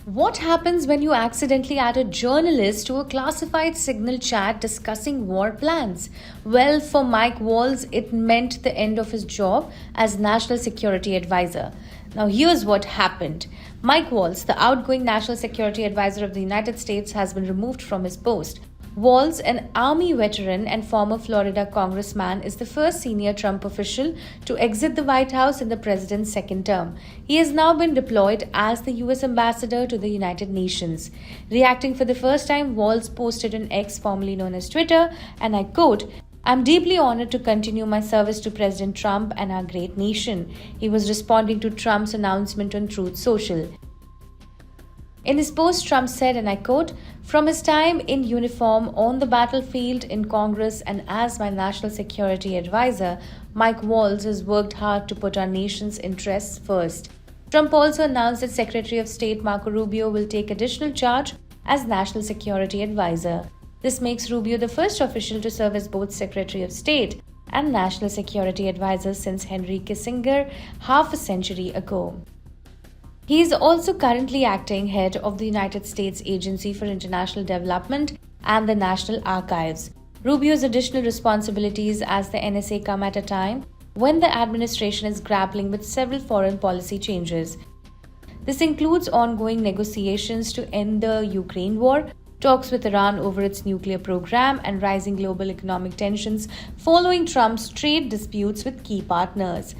What happens when you accidentally add a journalist to a classified signal chat discussing war plans? Well, for Mike Waltz, it meant the end of his job as National Security Advisor. Now, here's what happened. Mike Waltz, the outgoing National Security Advisor of the United States, has been removed from his post. Waltz, an Army veteran and former Florida congressman, is the first senior Trump official to exit the White House in the president's second term. He has now been deployed as the U.S. ambassador to the United Nations. Reacting for the first time, Waltz posted on X, formerly known as Twitter, and I quote, "I'm deeply honored to continue my service to President Trump and our great nation." He was responding to Trump's announcement on Truth Social. In his post, Trump said, and I quote, "From his time in uniform on the battlefield, in Congress, and as my national security advisor, Mike Waltz has worked hard to put our nation's interests first." Trump also announced that Secretary of State Marco Rubio will take additional charge as national security advisor. This makes Rubio the first official to serve as both Secretary of State and National Security Advisor since Henry Kissinger half a century ago. He is also currently acting head of the United States Agency for International Development and the National Archives. Rubio's additional responsibilities as the NSA come at a time when the administration is grappling with several foreign policy changes. This includes ongoing negotiations to end the Ukraine war, talks with Iran over its nuclear program, and rising global economic tensions following Trump's trade disputes with key partners.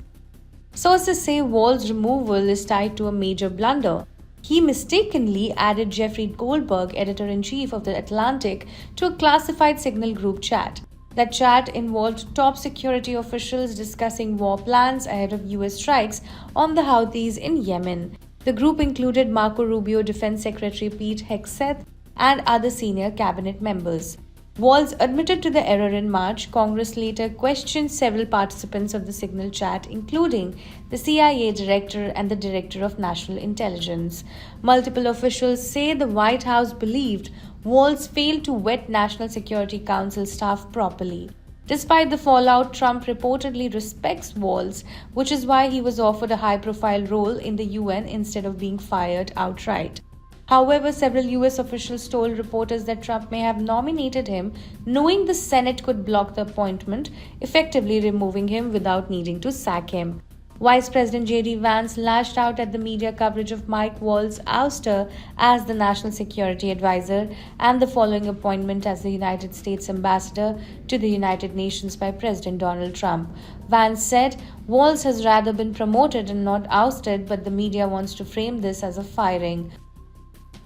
Sources say Waltz's removal is tied to a major blunder. He mistakenly added Jeffrey Goldberg, editor-in-chief of The Atlantic, to a classified signal group chat. That chat involved top security officials discussing war plans ahead of U.S. strikes on the Houthis in Yemen. The group included Marco Rubio, Defense Secretary Pete Hegseth, and other senior cabinet members. Waltz admitted to the error in March. Congress later questioned several participants of the signal chat, including the CIA director and the director of national intelligence. Multiple officials say the White House believed Waltz failed to vet National Security Council staff properly. Despite the fallout, Trump reportedly respects Waltz, which is why he was offered a high-profile role in the UN instead of being fired outright. However, several U.S. officials told reporters that Trump may have nominated him, knowing the Senate could block the appointment, effectively removing him without needing to sack him. Vice President J.D. Vance lashed out at the media coverage of Mike Waltz's ouster as the National Security Advisor and the following appointment as the United States Ambassador to the United Nations by President Donald Trump. Vance said, "Waltz has rather been promoted and not ousted, but the media wants to frame this as a firing."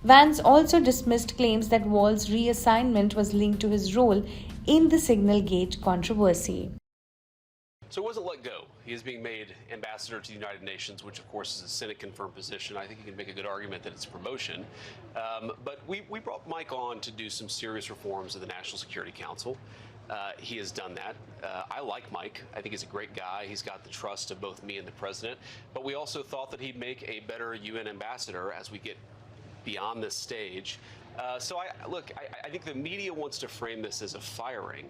Vance also dismissed claims that Waltz's reassignment was linked to his role in the Signalgate controversy. So he wasn't let go. He is being made ambassador to the United Nations, which of course is a Senate-confirmed position. I think you can make a good argument that it's a promotion. But we brought Mike on to do some serious reforms of the National Security Council. He has done that. I like Mike. I think he's a great guy. He's got the trust of both me and the president. But we also thought that he'd make a better UN ambassador as we get beyond this stage. I think the media wants to frame this as a firing.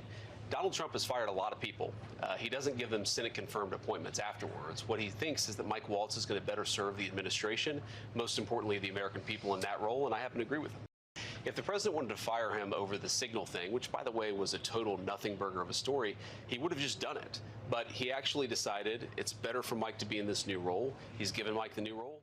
Donald Trump has fired a lot of people. He doesn't give them Senate-confirmed appointments afterwards. What he thinks is that Mike Waltz is going to better serve the administration, most importantly, the American people in that role, and I happen to agree with him. If the president wanted to fire him over the signal thing, which, by the way, was a total nothing burger of a story, he would have just done it. But he actually decided it's better for Mike to be in this new role. He's given Mike the new role.